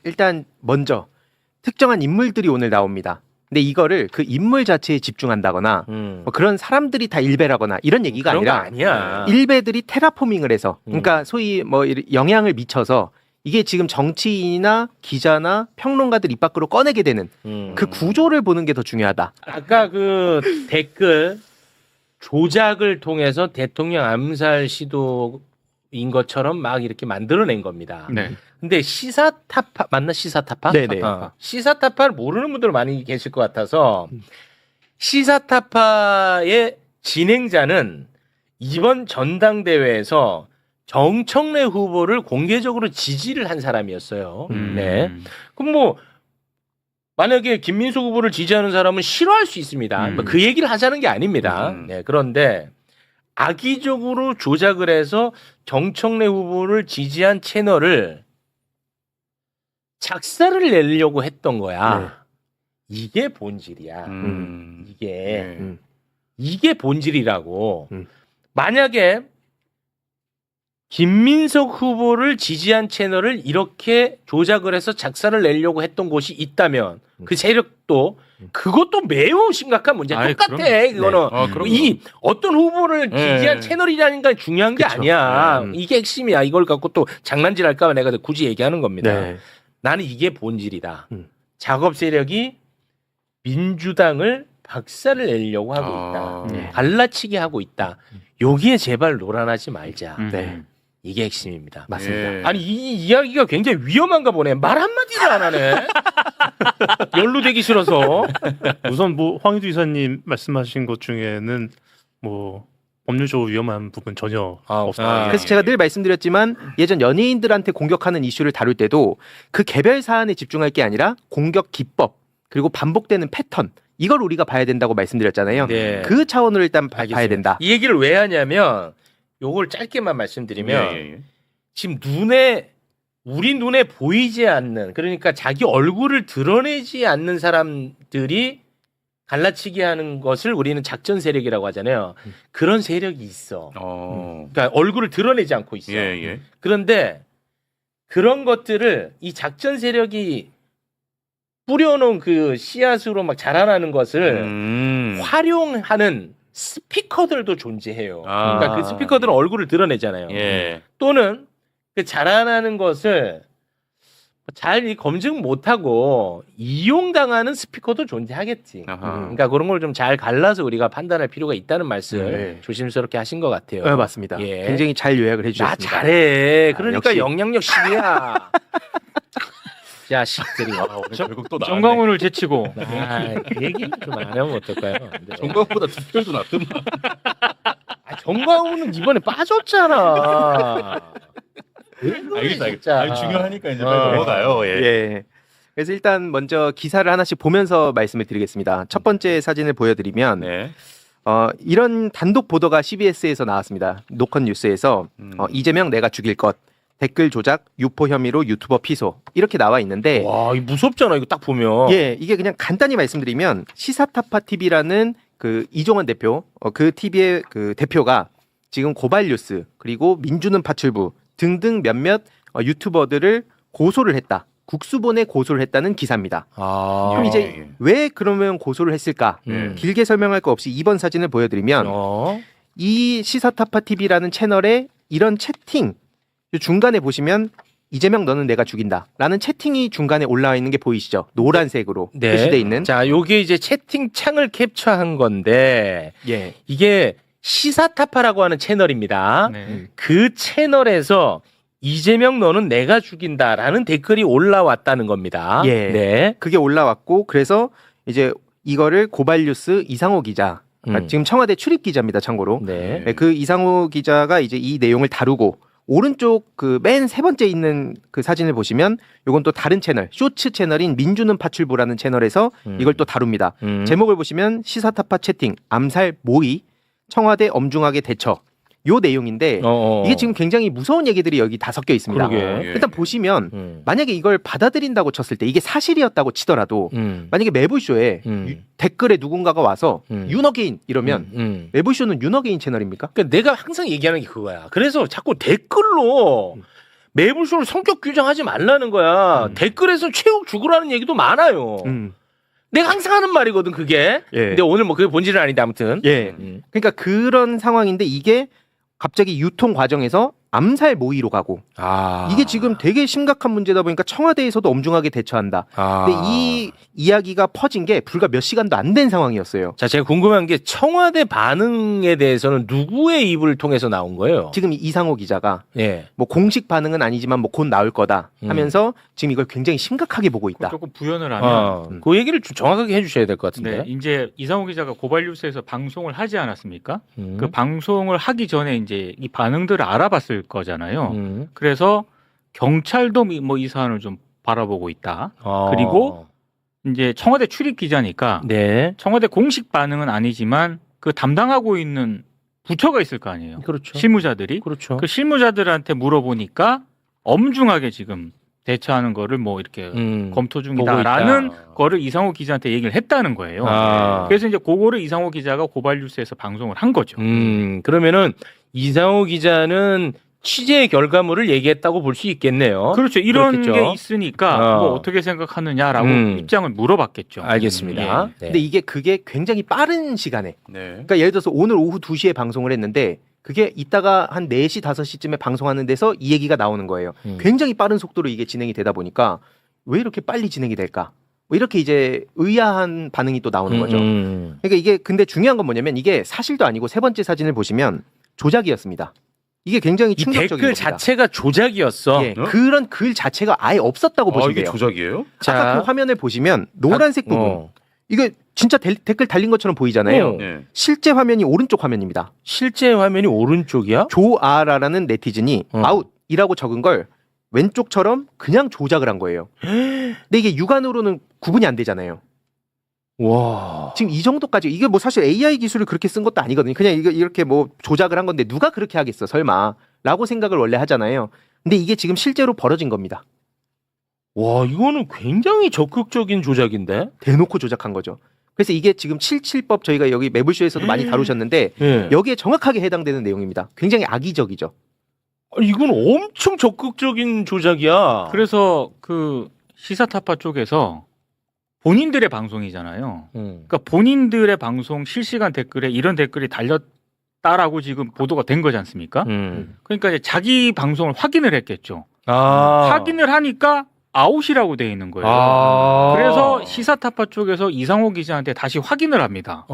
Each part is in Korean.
일단 먼저 특정한 인물들이 오늘 나옵니다. 근데 이거를 그 인물 자체에 집중한다거나 뭐 그런 사람들이 다 일베라거나 이런 얘기가 그런 아니라 거 아니야. 일베들이 테라포밍을 해서 그러니까 소위 뭐 영향을 미쳐서 이게 지금 정치인이나 기자나 평론가들 입 밖으로 꺼내게 되는 그 구조를 보는 게 더 중요하다. 아까 그 댓글 조작을 통해서 대통령 암살 시도인 것처럼 막 이렇게 만들어낸 겁니다. 네. 근데 시사타파 맞나 시사타파? 네네. 시사타파를 모르는 분들 많이 계실 것 같아서 시사타파의 진행자는 이번 전당대회에서 정청래 후보를 공개적으로 지지를 한 사람이었어요. 네. 그럼 뭐 만약에 김민수 후보를 지지하는 사람은 싫어할 수 있습니다. 뭐그 얘기를 하자는 게 아닙니다. 네. 그런데 악의적으로 조작을 해서 정청래 후보를 지지한 채널을 작사를 내려고 했던 거야. 네. 이게 본질이야. 이게 네. 이게 본질이라고. 음. 만약에 김민석 후보를 지지한 채널을 이렇게 조작을 해서 작사를 내려고 했던 곳이 있다면 그 세력도 그것도 매우 심각한 문제야. 아이, 똑같아. 그럼요. 그거는 그럼요. 이 어떤 후보를 지지한 네. 채널이라는 게 중요한 게 그쵸. 아니야. 네. 이게 핵심이야. 이걸 갖고 또 장난질할까 봐 내가 굳이 얘기하는 겁니다. 네. 나는 이게 본질이다. 음. 작업 세력이 민주당을 박살을 내려고 하고 아. 있다. 네. 갈라치기 하고 있다. 여기에 제발 놀아나지 말자. 네. 이게 핵심입니다. 맞습니다. 예. 아니 이 이야기가 굉장히 위험한가 보네. 말 한마디를 안 하네. 연루되기 싫어서. 우선 뭐 황희두 이사님 말씀하신 것 중에는 뭐 법률적으로 위험한 부분 전혀 없습니다. 그래서 제가 늘 말씀드렸지만 예전 연예인들한테 공격하는 이슈를 다룰 때도 그 개별 사안에 집중할 게 아니라 공격 기법 그리고 반복되는 패턴 이걸 우리가 봐야 된다고 말씀드렸잖아요. 네. 그 차원으로 일단 봐야 알겠습니다. 된다. 이 얘기를 왜 하냐면 요걸 짧게만 말씀드리면 예. 지금 우리 눈에 보이지 않는 그러니까 자기 얼굴을 드러내지 않는 사람들이 갈라치기 하는 것을 우리는 작전 세력이라고 하잖아요. 그런 세력이 있어. 그러니까 얼굴을 드러내지 않고 있어. 예. 그런데 그런 것들을 이 작전 세력이 뿌려놓은 그 씨앗으로 막 자라나는 것을 활용하는 스피커들도 존재해요. 아. 그러니까 그 스피커들은 얼굴을 드러내잖아요. 예. 또는 그 자라나는 것을 잘 검증 못하고 이용당하는 스피커도 존재하겠지. 아하. 그러니까 그런 걸 좀 잘 갈라서 우리가 판단할 필요가 있다는 말씀을 네. 조심스럽게 하신 것 같아요. 네, 맞습니다. 예. 굉장히 잘 요약을 나 해주셨습니다. 잘해. 그러니까 역시. 영향력 10이야. 자식들이. 결국 또 정광훈을 제치고 그 얘기 좀 안 하면 어떨까요? 네. 정광보다 득표도 낫더만. 정광훈은 이번에 빠졌잖아. 알겠다. 아니, 중요하니까 이제 빨리 넘어가요. 예. 예. 그래서 일단 먼저 기사를 하나씩 보면서 말씀을 드리겠습니다. 첫 번째 사진을 보여드리면 네. 이런 단독 보도가 CBS에서 나왔습니다. 노컷 뉴스에서 이재명 내가 죽일 것 댓글 조작 유포 혐의로 유튜버 피소 이렇게 나와 있는데 와, 이거 무섭잖아. 이거 딱 보면. 예, 이게 그냥 간단히 말씀드리면 시사타파 TV라는 그 이종원 대표 그 TV의 그 대표가 지금 고발뉴스 그리고 민주는 파출부 등등 몇몇 유튜버들을 고소를 했다. 국수본에 고소를 했다는 기사입니다. 아. 그럼 이제 왜 그러면 고소를 했을까? 길게 설명할 거 없이 2번 사진을 보여드리면 이 시사타파 TV라는 채널에 이런 채팅 중간에 보시면 이재명 너는 내가 죽인다라는 채팅이 중간에 올라와 있는 게 보이시죠? 노란색으로 표시돼 있는. 자, 요게 이제 채팅창을 캡처한 건데 예. 이게 시사타파라고 하는 채널입니다. 네. 그 채널에서 이재명 너는 내가 죽인다라는 댓글이 올라왔다는 겁니다. 예. 네. 그게 올라왔고 그래서 이제 이거를 고발뉴스 이상호 기자 지금 청와대 출입 기자입니다. 참고로. 네. 네, 그 이상호 기자가 이제 이 내용을 다루고 오른쪽 그 맨 세 번째 있는 그 사진을 보시면 요건 또 다른 채널 쇼츠 채널인 민주는 파출부라는 채널에서 이걸 또 다룹니다. 제목을 보시면 시사타파 채팅 암살 모의 청와대 엄중하게 대처 요 내용인데 이게 지금 굉장히 무서운 얘기들이 여기 다 섞여 있습니다. 그러게. 일단 보시면 만약에 이걸 받아들인다고 쳤을 때 이게 사실이었다고 치더라도 만약에 매불쇼에 댓글에 누군가가 와서 윤어게인 이러면 매불쇼는 윤어게인 채널입니까? 그러니까 내가 항상 얘기하는 게 그거야. 그래서 자꾸 댓글로 매불쇼를 성격 규정하지 말라는 거야. 댓글에서 최욱 죽으라는 얘기도 많아요. 내가 항상 하는 말이거든 그게. 예. 근데 오늘 뭐 그게 본질은 아닌데 아무튼. 예. 그러니까 그런 상황인데 이게 갑자기 유통 과정에서 암살 모의로 가고 이게 지금 되게 심각한 문제다 보니까 청와대에서도 엄중하게 대처한다. 근데 이 이야기가 퍼진 게 불과 몇 시간도 안 된 상황이었어요. 자, 제가 궁금한 게 청와대 반응에 대해서는 누구의 입을 통해서 나온 거예요? 지금 이상호 기자가 예. 뭐 공식 반응은 아니지만 뭐 곧 나올 거다 하면서 지금 이걸 굉장히 심각하게 보고 있다. 조금 부연을 하면 그 얘기를 좀 정확하게 해주셔야 될 것 같은데. 네, 이제 이상호 기자가 고발뉴스에서 방송을 하지 않았습니까? 음. 그 방송을 하기 전에 이제 이 반응들을 알아봤을 거잖아요. 그래서 경찰도 뭐 이 사안을 좀 바라보고 있다. 그리고 이제 청와대 출입 기자니까 네. 청와대 공식 반응은 아니지만 그 담당하고 있는 부처가 있을 거 아니에요. 그렇죠. 실무자들이. 그렇죠. 그 실무자들한테 물어보니까 엄중하게 지금 대처하는 거를 뭐 이렇게 검토 중이다라는 거를 이상호 기자한테 얘기를 했다는 거예요. 그래서 이제 그거를 이상호 기자가 고발뉴스에서 방송을 한 거죠. 그러면은 이상호 기자는 취재 결과물을 얘기했다고 볼 수 있겠네요. 그렇죠. 이런 그렇겠죠. 게 있으니까 뭐 어떻게 생각하느냐라고 입장을 물어봤겠죠. 알겠습니다. 예. 네. 근데 이게 그게 굉장히 빠른 시간에 네. 그러니까 예를 들어서 오늘 오후 2시에 방송을 했는데 그게 이따가 한 4시, 5시쯤에 방송하는 데서 이 얘기가 나오는 거예요. 굉장히 빠른 속도로 이게 진행이 되다 보니까 왜 이렇게 빨리 진행이 될까? 뭐 이렇게 이제 의아한 반응이 또 나오는 거죠. 그러니까 이게 근데 중요한 건 뭐냐면 이게 사실도 아니고 세 번째 사진을 보시면 조작이었습니다. 이게 굉장히 이 충격적인 댓글 겁니다. 자체가 조작이었어. 예, 그런 글 자체가 아예 없었다고 보시면 이게 돼요. 조작이에요? 아까 그 화면을 보시면 노란색 부분 이게 진짜 댓글 달린 것처럼 보이잖아요. 네. 실제 화면이 오른쪽 화면입니다. 실제 화면이 오른쪽이야? 조아라라는 네티즌이 아웃이라고 적은 걸 왼쪽처럼 그냥 조작을 한 거예요. 근데 이게 육안으로는 구분이 안 되잖아요. 와. 지금 이 정도까지 이게 뭐 사실 AI 기술을 그렇게 쓴 것도 아니거든요. 그냥 이거 이렇게 뭐 조작을 한 건데 누가 그렇게 하겠어 설마라고 생각을 원래 하잖아요. 근데 이게 지금 실제로 벌어진 겁니다. 와, 이거는 굉장히 적극적인 조작인데? 대놓고 조작한 거죠. 그래서 이게 지금 77법 저희가 여기 매불쇼에서도 많이 다루셨는데 예. 여기에 정확하게 해당되는 내용입니다. 굉장히 악의적이죠. 이건 엄청 적극적인 조작이야. 그래서 그 시사타파 쪽에서 본인들의 방송이잖아요. 그러니까 본인들의 방송 실시간 댓글에 이런 댓글이 달렸다라고 지금 보도가 된 거지 않습니까? 그러니까 이제 자기 방송을 확인을 했겠죠. 확인을 하니까 아웃이라고 돼 있는 거예요. 그래서 시사타파 쪽에서 이상호 기자한테 다시 확인을 합니다.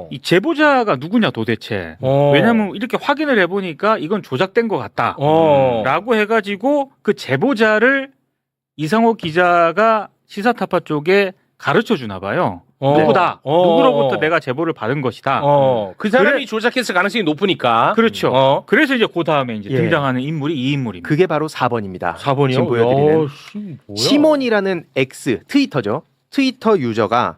이 제보자가 누구냐 도대체. 왜냐하면 이렇게 확인을 해보니까 이건 조작된 것 같다. 라고 해가지고 그 제보자를 이상호 기자가 시사타파 쪽에 가르쳐 주나 봐요. 누구다. 누구로부터 내가 제보를 받은 것이다. 그 사람이 조작했을 가능성이 높으니까. 그렇죠. 그래서 이제 그 다음에 이제 예. 등장하는 인물이 이 인물입니다. 그게 바로 4번입니다. 4번이요? 지금 보여드리는 뭐야? 시몬이라는 X 트위터죠. 트위터 유저가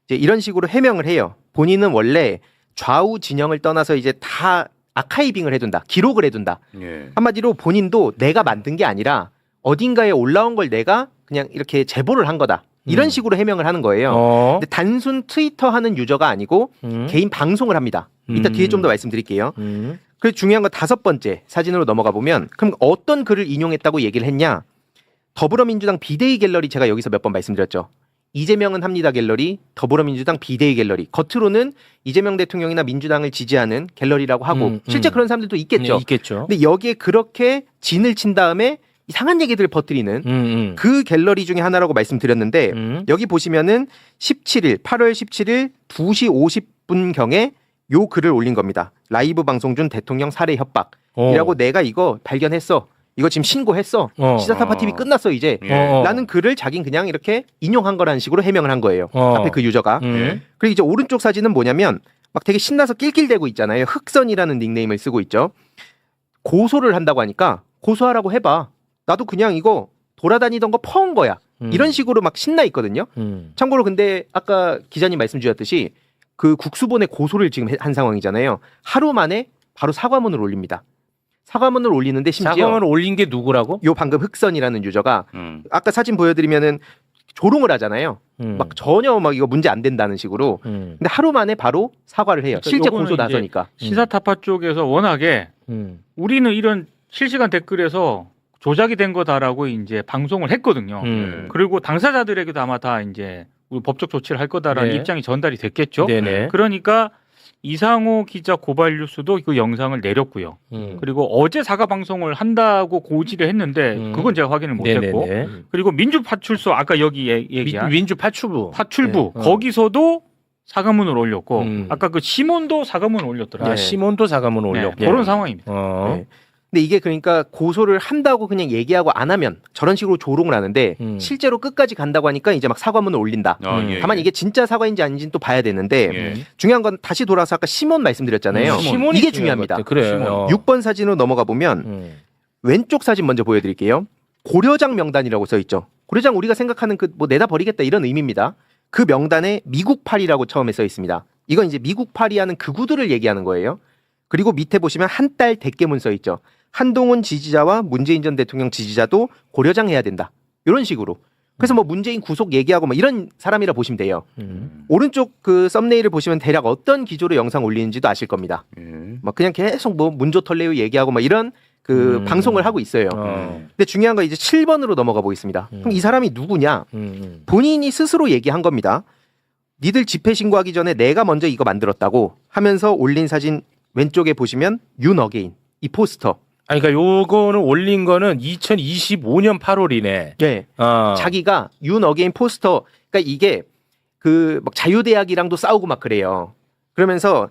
이제 이런 식으로 해명을 해요. 본인은 원래 좌우 진영을 떠나서 이제 다 아카이빙을 해둔다. 기록을 해둔다. 예. 한마디로 본인도 내가 만든 게 아니라 어딘가에 올라온 걸 내가 그냥 이렇게 제보를 한 거다. 이런 식으로 해명을 하는 거예요. 근데 단순 트위터 하는 유저가 아니고 개인 방송을 합니다. 이따 뒤에 좀 더 말씀드릴게요. 그래서 중요한 건 5번째 사진으로 넘어가 보면 그럼 어떤 글을 인용했다고 얘기를 했냐? 더불어민주당 비대위 갤러리 제가 여기서 몇 번 말씀드렸죠. 이재명은 합니다 갤러리, 더불어민주당 비대위 갤러리. 겉으로는 이재명 대통령이나 민주당을 지지하는 갤러리라고 하고 실제 그런 사람들도 있겠죠. 네, 있겠죠. 근데 여기에 그렇게 진을 친 다음에 이상한 얘기들을 퍼뜨리는 그 갤러리 중에 하나라고 말씀드렸는데 여기 보시면은 8월 17일 2시 50분경에 요 글을 올린 겁니다. 라이브 방송 중 대통령 살해 협박이라고 내가 이거 발견했어. 이거 지금 신고했어. 시사타파 TV 끝났어 이제. 라는 글을 자긴 그냥 이렇게 인용한 거라는 식으로 해명을 한 거예요. 앞에 그 유저가. 그리고 이제 오른쪽 사진은 뭐냐면 막 되게 신나서 낄낄대고 있잖아요. 흑선이라는 닉네임을 쓰고 있죠. 고소를 한다고 하니까 고소하라고 해봐. 나도 그냥 이거 돌아다니던 거 퍼온 거야. 이런 식으로 막 신나 있거든요. 참고로 근데 아까 기자님 말씀 주셨듯이 그 국수본에 고소를 지금 한 상황이잖아요. 하루 만에 바로 사과문을 올립니다. 사과문을 올리는데 심지어 사과문을 올린 게 누구라고? 요 방금 흑선이라는 유저가 아까 사진 보여드리면은 조롱을 하잖아요. 막 전혀 막 이거 문제 안 된다는 식으로. 근데 하루 만에 바로 사과를 해요. 그러니까 실제 요거는 고소 이제 나서니까. 시사타파 쪽에서 워낙에 우리는 이런 실시간 댓글에서 조작이 된 거다라고 이제 방송을 했거든요. 그리고 당사자들에게도 아마 다 이제 우리 법적 조치를 할 거다라는 네. 입장이 전달이 됐겠죠. 네네. 그러니까 이상호 기자 고발 뉴스도 그 영상을 내렸고요. 그리고 어제 사과 방송을 한다고 고지를 했는데 그건 제가 확인을 못했고, 네네네. 그리고 민주파출소 아까 여기 얘기한 민주 파출부. 파출부 네. 거기서도 사과문을 올렸고, 음. 아까 그 시몬도 사과문을 올렸더라고요. 아, 시몬도 사과문 올렸고. 그런 상황입니다. 네. 근데 이게 그러니까 고소를 한다고 그냥 얘기하고 안 하면 저런 식으로 조롱을 하는데 실제로 끝까지 간다고 하니까 이제 막 사과문을 올린다. 예, 다만 이게 진짜 사과인지 아닌지는 또 봐야 되는데 예. 중요한 건 다시 돌아서 아까 시몬 말씀드렸잖아요. 시몬이 이게 중요한 중요합니다. 것 같아. 그래요. 6번 사진으로 넘어가 보면 왼쪽 사진 먼저 보여드릴게요. 고려장 명단이라고 써 있죠. 고려장 우리가 생각하는 그 뭐 내다 버리겠다 이런 의미입니다. 그 명단에 미국팔이라고 처음에 써 있습니다. 이건 이제 미국팔이 하는 극우들을 얘기하는 거예요. 그리고 밑에 보시면 한 달 대깨문 써 있죠. 한동훈 지지자와 문재인 전 대통령 지지자도 고려장 해야 된다. 이런 식으로. 그래서 뭐 문재인 구속 얘기하고 뭐 이런 사람이라 보시면 돼요. 오른쪽 그 썸네일을 보시면 대략 어떤 기조로 영상 올리는지도 아실 겁니다. 막 그냥 계속 뭐 문조털레우 얘기하고 막 이런 그 방송을 하고 있어요. 근데 중요한 건 이제 7번으로 넘어가 보겠습니다. 그럼 이 사람이 누구냐? 본인이 스스로 얘기한 겁니다. 니들 집회 신고하기 전에 내가 먼저 이거 만들었다고 하면서 올린 사진 왼쪽에 보시면 윤어게인 이 포스터. 아니, 그러니까 요거는 올린 거는 2025년 8월이네. 예. 자기가 윤어게인 포스터. 그러니까 이게 그 막 자유대학이랑도 싸우고 막 그래요. 그러면서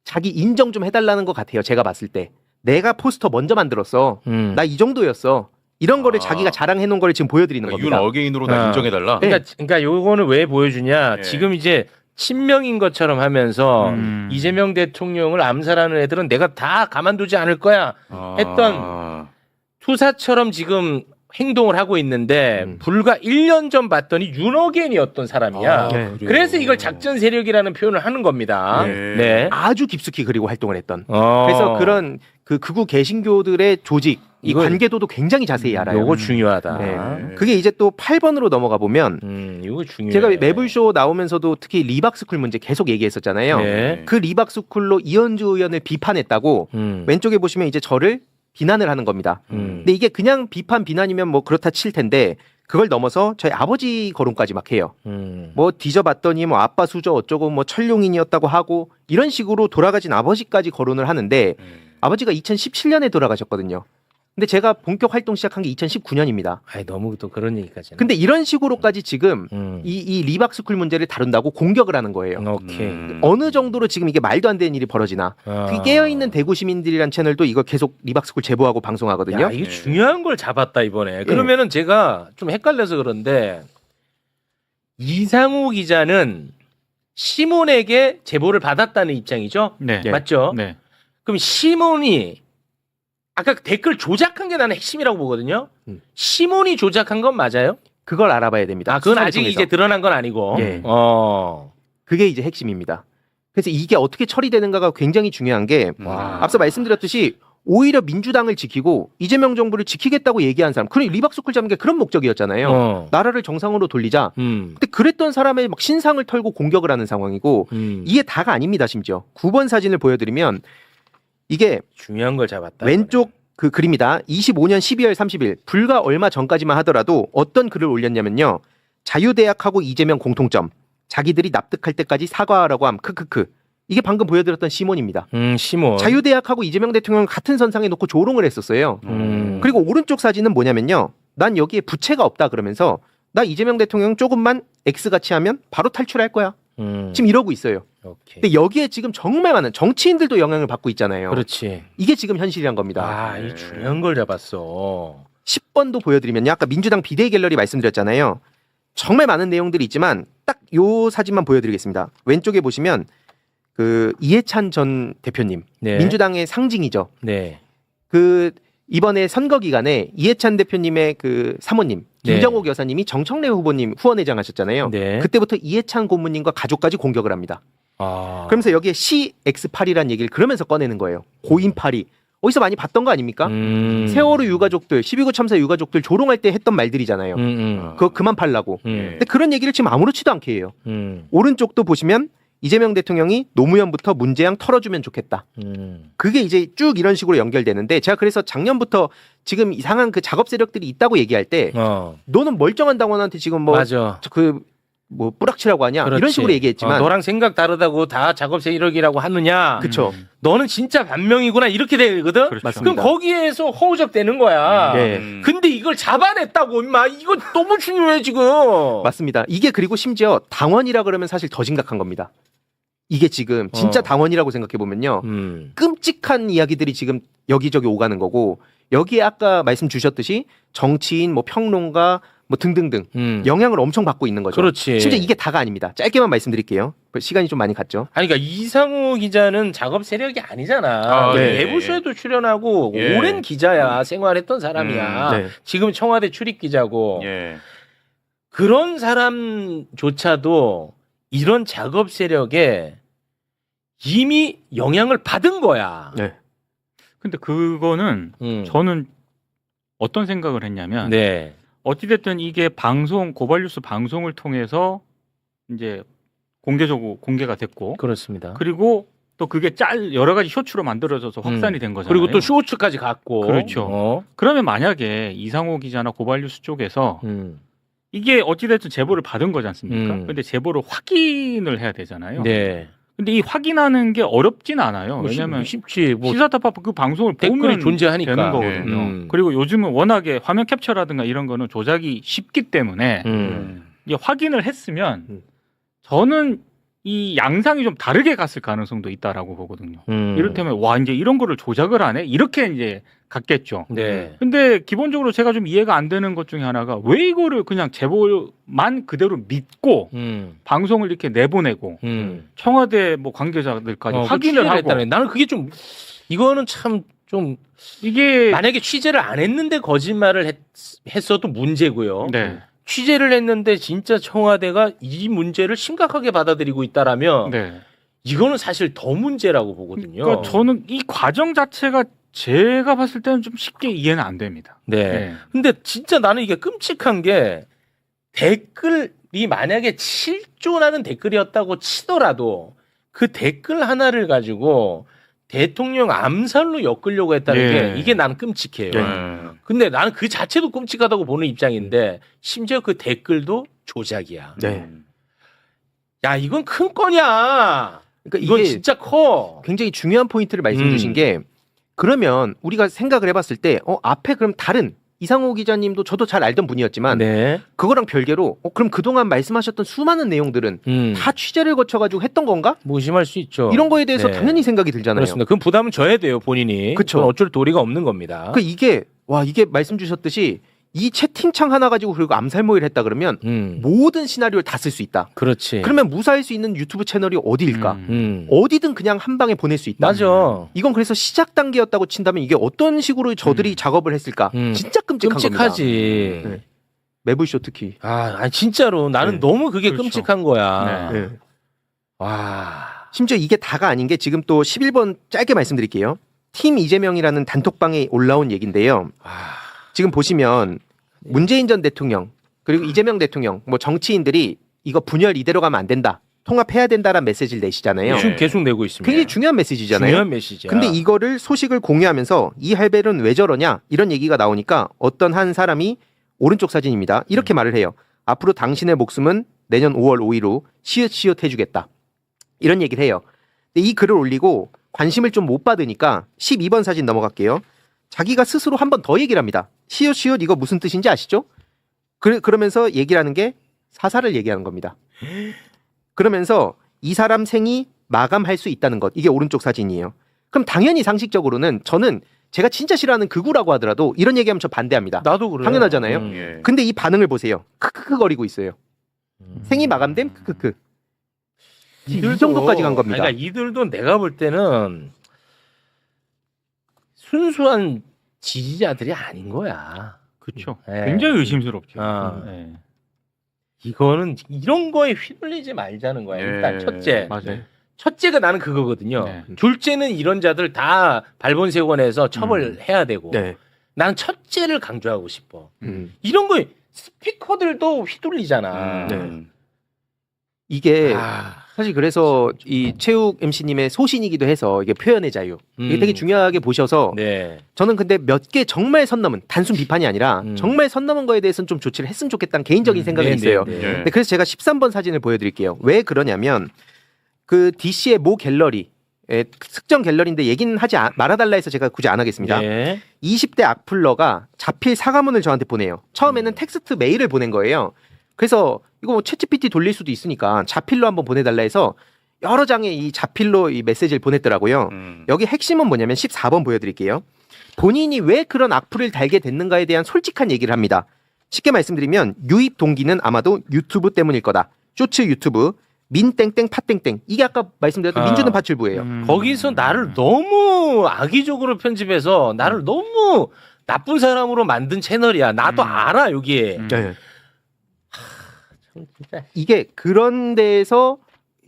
자기 인정 좀 해달라는 것 같아요. 제가 봤을 때. 내가 포스터 먼저 만들었어. 나 이 정도였어. 이런 거를 자기가 자랑해 놓은 거를 지금 보여드리는 겁니다. 윤 어게인으로 나 인정해달라. 그러니까 요거는 왜 보여주냐? 예. 지금 이제 친명인 것처럼 하면서 이재명 대통령을 암살하는 애들은 내가 다 가만두지 않을 거야 했던 투사처럼 지금 행동을 하고 있는데 불과 1년 전 봤더니 윤어겐이었던 사람이야. 네. 그래서 이걸 작전 세력이라는 표현을 하는 겁니다. 네. 아주 깊숙이 그리고 활동을 했던. 그래서 그런 그 극우 개신교들의 조직, 이 이거- 관계도도 굉장히 자세히 알아요. 요거 중요하다. 네. 그게 이제 또 8번으로 넘어가 보면 이거 중요해. 제가 매불쇼 나오면서도 특히 리박스쿨 문제 계속 얘기했었잖아요. 네. 그 리박스쿨로 이현주 의원을 비판했다고 왼쪽에 보시면 이제 저를 비난을 하는 겁니다. 근데 이게 그냥 비난이면 뭐 그렇다 칠 텐데 그걸 넘어서 저희 아버지 거론까지 막 해요. 뭐 뒤져봤더니 뭐 아빠 수저 어쩌고 뭐 철룡인이었다고 하고 이런 식으로 돌아가신 아버지까지 거론을 하는데 아버지가 2017년에 돌아가셨거든요. 근데 제가 본격 활동 시작한 게 2019년입니다. 아이, 너무 또 그런 얘기까지는. 근데 이런 식으로까지 지금 이 리박스쿨 문제를 다룬다고 공격을 하는 거예요. 오케이. 어느 정도로 지금 이게 말도 안 되는 일이 벌어지나. 그 깨어있는 대구 시민들이란 채널도 이거 계속 리박스쿨 제보하고 방송하거든요. 야, 이게 중요한 걸 잡았다 이번에. 그러면은 제가 좀 헷갈려서 그런데 이상우 기자는 시몬에게 제보를 받았다는 입장이죠? 네. 맞죠? 네. 그럼 시몬이 아까 댓글 조작한 게 나는 핵심이라고 보거든요. 시몬이 조작한 건 맞아요? 그걸 알아봐야 됩니다. 아, 그건 수사를 아직 통해서. 이제 드러난 건 아니고. 예. 어. 그게 이제 핵심입니다. 그래서 이게 어떻게 처리되는가가 굉장히 중요한 게 앞서 말씀드렸듯이 오히려 민주당을 지키고 이재명 정부를 지키겠다고 얘기한 사람, 그런 리박스쿨 잡는 게 그런 목적이었잖아요. 나라를 정상으로 돌리자. 근데 그랬던 사람의 막 신상을 털고 공격을 하는 상황이고 이게 다가 아닙니다. 심지어 9번 사진을 보여드리면 이게 중요한 걸 잡았다. 왼쪽 그 글입니다. 25년 12월 30일 불과 얼마 전까지만 하더라도 어떤 글을 올렸냐면요. 자유대학하고 이재명 공통점. 자기들이 납득할 때까지 사과하라고 함. 크크크. 이게 방금 보여드렸던 시몬입니다. 시몬. 자유대학하고 이재명 대통령 같은 선상에 놓고 조롱을 했었어요. 그리고 오른쪽 사진은 뭐냐면요. 난 여기에 부채가 없다 그러면서 나 이재명 대통령 조금만 X같이 하면 바로 탈출할 거야. 지금 이러고 있어요. 오케이. 근데 여기에 지금 정말 많은 정치인들도 영향을 받고 있잖아요. 그렇지. 이게 지금 현실이란 겁니다. 아, 이 중요한 걸 잡았어. 10번도 보여드리면요. 아까 민주당 비대위 갤러리 말씀드렸잖아요. 정말 많은 내용들이 있지만 딱 요 사진만 보여드리겠습니다. 왼쪽에 보시면 그 이해찬 전 대표님, 네. 민주당의 상징이죠. 네. 그 이번에 선거 기간에 이해찬 대표님의 그 사모님 네. 김정옥 여사님이 정청래 후보님 후원회장 하셨잖아요. 네. 그때부터 이해찬 고문님과 가족까지 공격을 합니다. 아. 그러면서 여기에 CX8이라는 얘기를 그러면서 꺼내는 거예요. 고인팔이. 어디서 많이 봤던 거 아닙니까? 세월호 유가족들, 12구 참사 유가족들 조롱할 때 했던 말들이잖아요. 그거 그만 팔라고. 근데 그런 얘기를 지금 아무렇지도 않게 해요. 오른쪽도 보시면 이재명 대통령이 노무현부터 문재양 털어주면 좋겠다. 그게 이제 쭉 이런 식으로 연결되는데 제가 그래서 작년부터 지금 이상한 그 작업 세력들이 있다고 얘기할 때 너는 멀쩡한 당원한테 지금 뭐 맞아. 뭐 뿌락치라고 하냐 그렇지. 이런 식으로 얘기했지만 너랑 생각 다르다고 다 작업 세력이라고 하느냐. 그쵸. 너는 진짜 반명이구나 이렇게 되거든. 그렇죠. 맞습니다. 그럼 거기에서 허우적 되는 거야. 네. 근데 이걸 잡아냈다고 임마. 이거 너무 중요해 지금. 맞습니다. 이게 그리고 심지어 당원이라 그러면 사실 더 심각한 겁니다. 이게 지금 진짜 당원이라고 생각해 보면요. 끔찍한 이야기들이 지금 여기저기 오가는 거고 여기에 아까 말씀 주셨듯이 정치인, 뭐 평론가, 뭐 등등등 영향을 엄청 받고 있는 거죠. 그렇지. 심지어 이게 다가 아닙니다. 짧게만 말씀드릴게요. 시간이 좀 많이 갔죠. 아니 그러니까 이상우 기자는 작업 세력이 아니잖아. 아, 네. 내부쇼에도 출연하고 예. 오랜 기자야. 생활했던 사람이야. 네. 지금 청와대 출입 기자고. 예. 그런 사람조차도 이런 작업 세력에 이미 영향을 받은 거야. 네. 근데 그거는 저는 어떤 생각을 했냐면 네. 어찌됐든 이게 방송 고발뉴스 방송을 통해서 이제 공개적으로 공개가 됐고 그렇습니다. 그리고 또 그게 여러 가지 쇼츠로 만들어져서 확산이 된 거잖아요. 그리고 또 쇼츠까지 갔고. 그렇죠. 그러면 만약에 이상호 기자나 고발뉴스 쪽에서 이게 어찌됐든 제보를 받은 거지 않습니까? 근데 제보를 확인을 해야 되잖아요. 네. 근데 이 확인하는 게 어렵진 않아요. 왜냐하면 쉽지. 뭐 시사타파 그 방송을 댓글이 보면 존재하니까. 되는 거거든요. 그리고 요즘은 워낙에 화면 캡처라든가 이런 거는 조작이 쉽기 때문에 이제 확인을 했으면 저는 이 양상이 좀 다르게 갔을 가능성도 있다라고 보거든요. 이를테면 와 이제 이런 거를 조작을 하네 이렇게 이제 갔겠죠. 네. 근데 기본적으로 제가 좀 이해가 안 되는 것 중에 하나가 왜 이거를 그냥 제보만 그대로 믿고 방송을 이렇게 내보내고 청와대 뭐 관계자들까지 확인을 하고 했다네. 나는 그게 좀 이거는 참 좀 이게 만약에 취재를 안 했는데 거짓말을 했어도 문제고요. 네. 취재를 했는데 진짜 청와대가 이 문제를 심각하게 받아들이고 있다라면 네. 이거는 사실 더 문제라고 보거든요. 그러니까 저는 이 과정 자체가 제가 봤을 때는 좀 쉽게 이해는 안 됩니다. 네. 근데 진짜 나는 이게 끔찍한 게 댓글이 만약에 7조라는 댓글이었다고 치더라도 그 댓글 하나를 가지고 대통령 암살로 엮으려고 했다는 네. 게 이게 나는 끔찍해요. 근데 나는 그 자체도 끔찍하다고 보는 입장인데 심지어 그 댓글도 조작이야. 네. 야 이건 큰 거냐? 그러니까 이건 이게 진짜 커. 굉장히 중요한 포인트를 말씀 주신 게 그러면 우리가 생각을 해봤을 때 앞에 그럼 다른 이상호 기자님도 저도 잘 알던 분이었지만 네. 그거랑 별개로 그럼 그동안 말씀하셨던 수많은 내용들은 다 취재를 거쳐가지고 했던 건가? 무심할 수 있죠. 이런 거에 대해서 네. 당연히 생각이 들잖아요. 그렇습니다. 그럼 부담은 져야 돼요 본인이. 그쵸. 그건 어쩔 도리가 없는 겁니다. 이게 말씀 주셨듯이 이 채팅창 하나 가지고 그리고 암살모의를 했다 그러면 모든 시나리오를 다 쓸 수 있다. 그렇지. 그러면 무사할 수 있는 유튜브 채널이 어디일까? 어디든 그냥 한 방에 보낼 수 있다. 맞아. 이건 그래서 시작 단계였다고 친다면 이게 어떤 식으로 저들이 작업을 했을까? 진짜 끔찍한 끔찍하지. 겁니다. 네. 매불쇼 특히. 아니 진짜로 나는 네. 너무 그게 그렇죠. 끔찍한 거야. 네. 와. 심지어 이게 다가 아닌 게 지금 또 11번 짧게 말씀드릴게요. 팀 이재명이라는 단톡방에 올라온 얘기인데요. 지금 보시면 문재인 전 대통령 그리고 이재명 대통령 뭐 정치인들이 이거 분열 이대로 가면 안 된다. 통합해야 된다라는 메시지를 내시잖아요. 지금 계속 내고 있습니다. 굉장히 중요한 메시지잖아요. 중요한 메시지야. 근데 이거를 소식을 공유하면서 이 할배는 왜 저러냐 이런 얘기가 나오니까 어떤 한 사람이 오른쪽 사진입니다. 이렇게 말을 해요. 앞으로 당신의 목숨은 내년 5월 5일 후 시읒시읒 해주겠다. 이런 얘기를 해요. 근데 이 글을 올리고 관심을 좀 못 받으니까 12번 사진 넘어갈게요. 자기가 스스로 한 번 더 얘기를 합니다. 시읒시읒 이거 무슨 뜻인지 아시죠? 그러면서 얘기를 하는 게 사살을 얘기하는 겁니다. 그러면서 이 사람 생이 마감할 수 있다는 것. 이게 오른쪽 사진이에요. 그럼 당연히 상식적으로는 저는 제가 진짜 싫어하는 극우라고 하더라도 이런 얘기하면 저 반대합니다. 나도 그래요. 당연하잖아요. 예. 근데 이 반응을 보세요. 크크크거리고 있어요. 생이 마감됨 크크크. 이 정도까지 간 겁니다. 그러니까 이들도 내가 볼 때는 순수한 지지자들이 아닌 거야. 그렇죠. 네. 굉장히 의심스럽죠. 네. 이거는 이런 거에 휘둘리지 말자는 거야. 일단 첫째. 맞아요. 첫째가 나는 그거거든요. 네. 둘째는 이런 자들 다 발본색원에서 처벌해야 되고. 네. 나는 첫째를 강조하고 싶어. 이런 거에 스피커들도 휘둘리잖아. 네. 이게 사실 그래서 이 최욱 MC님의 소신이기도 해서 이게 표현의 자유 이게 되게 중요하게 보셔서 네. 저는 근데 몇 개 정말 선 넘은 단순 비판이 아니라 정말 선 넘은 거에 대해서는 좀 조치를 했으면 좋겠다는 개인적인 생각이 있어요. 네. 그래서 제가 13번 사진을 보여드릴게요. 왜 그러냐면 그 DC의 모 갤러리 특정 갤러리인데 얘기는 하지 말아달라 해서 제가 굳이 안 하겠습니다. 네. 20대 악플러가 자필 사과문을 저한테 보내요. 처음에는 텍스트 메일을 보낸 거예요. 그래서 이거 뭐 챗GPT 돌릴 수도 있으니까 자필로 한번 보내달라 해서 여러 장의 이 자필로 이 메시지를 보냈더라고요. 여기 핵심은 뭐냐면 14번 보여드릴게요. 본인이 왜 그런 악플을 달게 됐는가에 대한 솔직한 얘기를 합니다. 쉽게 말씀드리면 유입 동기는 아마도 유튜브 때문일 거다. 쇼츠 유튜브 민땡땡 팥땡땡 이게 아까 말씀드렸던 민주는 파출부예요. 거기서 나를 너무 악의적으로 편집해서 나를 너무 나쁜 사람으로 만든 채널이야. 나도 알아 여기에. 네. 참 진짜. 이게 그런 데에서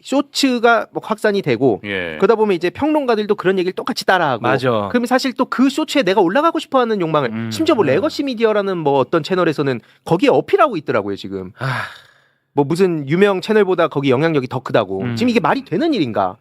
쇼츠가 뭐 확산이 되고 예. 그러다 보면 이제 평론가들도 그런 얘기를 똑같이 따라하고 맞아. 그러면 사실 또 그 쇼츠에 내가 올라가고 싶어하는 욕망을 심지어 뭐 레거시 미디어라는 뭐 어떤 채널에서는 거기에 어필하고 있더라고요 지금. 뭐 무슨 유명 채널보다 거기 영향력이 더 크다고. 지금 이게 말이 되는 일인가?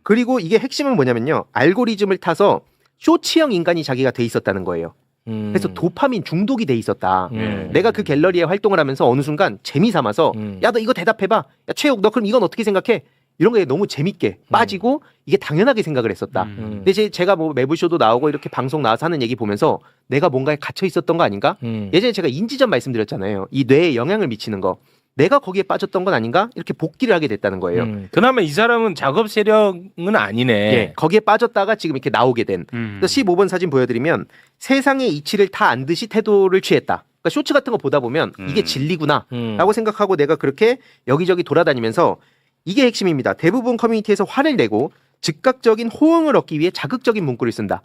그리고 이게 핵심은 뭐냐면요. 알고리즘을 타서 쇼츠형 인간이 자기가 돼 있었다는 거예요. 그래서 도파민 중독이 돼 있었다. 내가 그 갤러리에 활동을 하면서 어느 순간 재미 삼아서 야 너 이거 대답해봐. 야 최욱 너 그럼 이건 어떻게 생각해? 이런 거에 너무 재밌게 빠지고 이게 당연하게 생각을 했었다. 근데 제가 뭐 매부쇼도 나오고 이렇게 방송 나와서 하는 얘기 보면서 내가 뭔가에 갇혀 있었던 거 아닌가? 예전에 제가 인지전 말씀드렸잖아요. 이 뇌에 영향을 미치는 거. 내가 거기에 빠졌던 건 아닌가? 이렇게 복귀를 하게 됐다는 거예요. 그나마 이 사람은 작업 세력은 아니네. 예, 거기에 빠졌다가 지금 이렇게 나오게 된. 그래서 15번 사진 보여드리면 세상의 이치를 다 안 듯이 태도를 취했다. 그러니까 쇼츠 같은 거 보다 보면 이게 진리구나 라고 생각하고 내가 그렇게 여기저기 돌아다니면서 이게 핵심입니다. 대부분 커뮤니티에서 화를 내고 즉각적인 호응을 얻기 위해 자극적인 문구를 쓴다.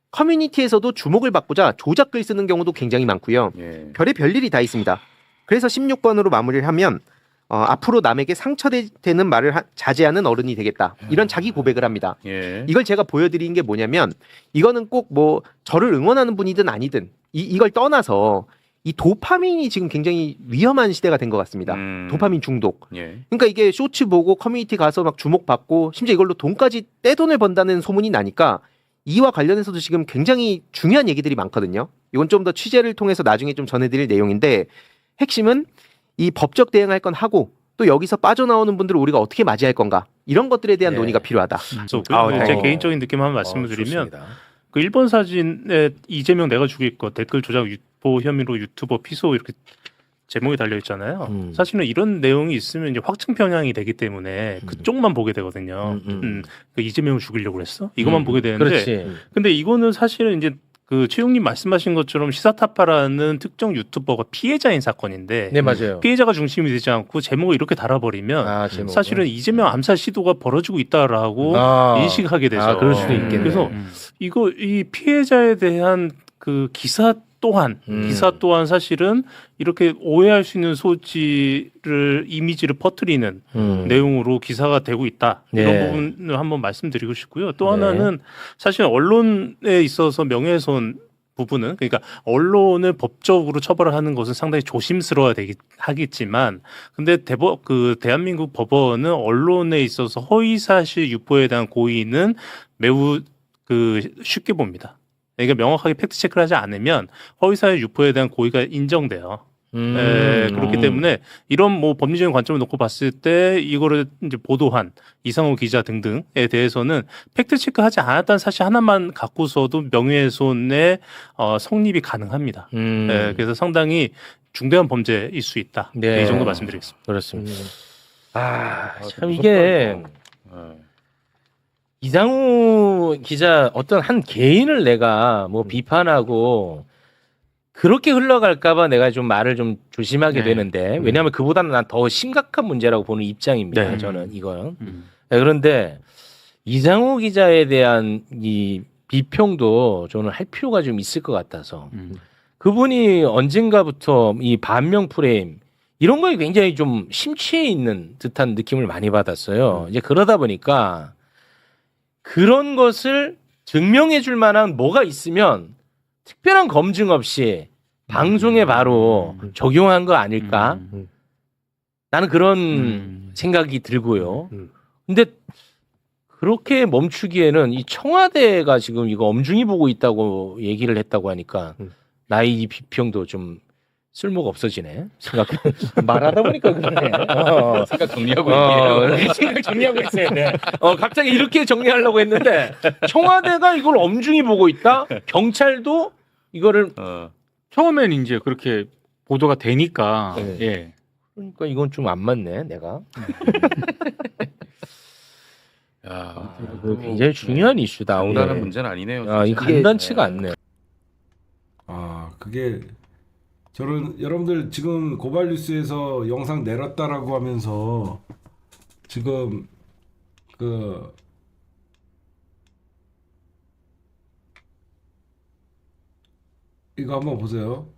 커뮤니티에서도 주목을 받고자 조작글 쓰는 경우도 굉장히 많고요. 예. 별일이 다 있습니다. 그래서 16번으로 마무리를 하면 앞으로 남에게 상처되는 말을 자제하는 어른이 되겠다. 이런 자기 고백을 합니다. 예. 이걸 제가 보여드린 게 뭐냐면 이거는 꼭 뭐 저를 응원하는 분이든 아니든 이걸 떠나서 이 도파민이 지금 굉장히 위험한 시대가 된 것 같습니다. 도파민 중독. 예. 그러니까 이게 쇼츠 보고 커뮤니티 가서 막 주목받고 심지어 이걸로 돈까지 떼돈을 번다는 소문이 나니까 이와 관련해서도 지금 굉장히 중요한 얘기들이 많거든요. 이건 좀 더 취재를 통해서 나중에 좀 전해드릴 내용인데 핵심은 이 법적 대응할 건 하고 또 여기서 빠져나오는 분들을 우리가 어떻게 맞이할 건가 이런 것들에 대한 논의가 필요하다. 제 개인적인 느낌 한번 말씀을 드리면 그 1번 사진에 이재명 내가 죽일 것 댓글 조작 유포 혐의로 유튜버 피소 이렇게 제목이 달려 있잖아요. 사실은 이런 내용이 있으면 이제 확증 편향이 되기 때문에 그쪽만 보게 되거든요. 그 이재명을 죽이려고 그랬어? 이것만 보게 되는데. 그렇지. 근데 이거는 사실은 이제 그 최욱님 말씀하신 것처럼 시사타파라는 특정 유튜버가 피해자인 사건인데 네 맞아요. 피해자가 중심이 되지 않고 제목을 이렇게 달아버리면 제목은. 사실은 이재명 암살 시도가 벌어지고 있다라고 인식하게 되죠. 그럴 수도 있겠네. 그래서 이 피해자에 대한 그 기사 또한 사실은 이렇게 오해할 수 있는 이미지를 퍼뜨리는 내용으로 기사가 되고 있다. 이런 네. 부분을 한번 말씀드리고 싶고요. 또 하나는 사실 언론에 있어서 명예훼손 부분은 그러니까 언론을 법적으로 처벌을 하는 것은 상당히 조심스러워야 하겠지만 근데 대한민국 법원은 언론에 있어서 허위사실 유포에 대한 고의는 매우 쉽게 봅니다. 그러니까 명확하게 팩트 체크를 하지 않으면 허위사실 유포에 대한 고의가 인정돼요. 그렇기 때문에 이런 뭐 법리적인 관점을 놓고 봤을 때 이거를 이제 보도한 이상호 기자 등등에 대해서는 팩트 체크하지 않았다는 사실 하나만 갖고서도 명예훼손의 성립이 가능합니다. 그래서 상당히 중대한 범죄일 수 있다. 네. 이 정도 말씀드리겠습니다. 그렇습니다. 참 이게 이상우 기자 어떤 한 개인을 내가 뭐 비판하고 그렇게 흘러갈까봐 내가 좀 말을 좀 조심하게 되는데 왜냐하면 그보다는 난 더 심각한 문제라고 보는 입장입니다. 저는 이거요. 그런데 이상우 기자에 대한 이 비평도 저는 할 필요가 좀 있을 것 같아서 그분이 언젠가부터 이 반명 프레임 이런 거에 굉장히 좀 심취해 있는 듯한 느낌을 많이 받았어요. 이제 그러다 보니까 그런 것을 증명해 줄 만한 뭐가 있으면 특별한 검증 없이 방송에 바로 적용한 거 아닐까? 나는 그런 생각이 들고요. 근데 그렇게 멈추기에는 이 청와대가 지금 이거 엄중히 보고 있다고 얘기를 했다고 하니까 나의 이 비평도 좀 쓸모가 없어지네. 말하다 보니까 그러네. 생각 정리하고 있네요. 생각 정리하고 있어야 돼. 갑자기 이렇게 정리하려고 했는데 청와대가 이걸 엄중히 보고 있다. 경찰도 이거를 처음엔 이제 그렇게 보도가 되니까 네. 예. 그러니까 이건 좀 안 맞네. 내가. 야, 이거 굉장히 중요한 이슈다. 간단한 오늘. 문제는 아니네요. 이 진짜. 간단치가 않네. 그게 저는 여러분들 지금 고발뉴스에서 영상 내렸다라고 하면서 지금 이거 한번 보세요.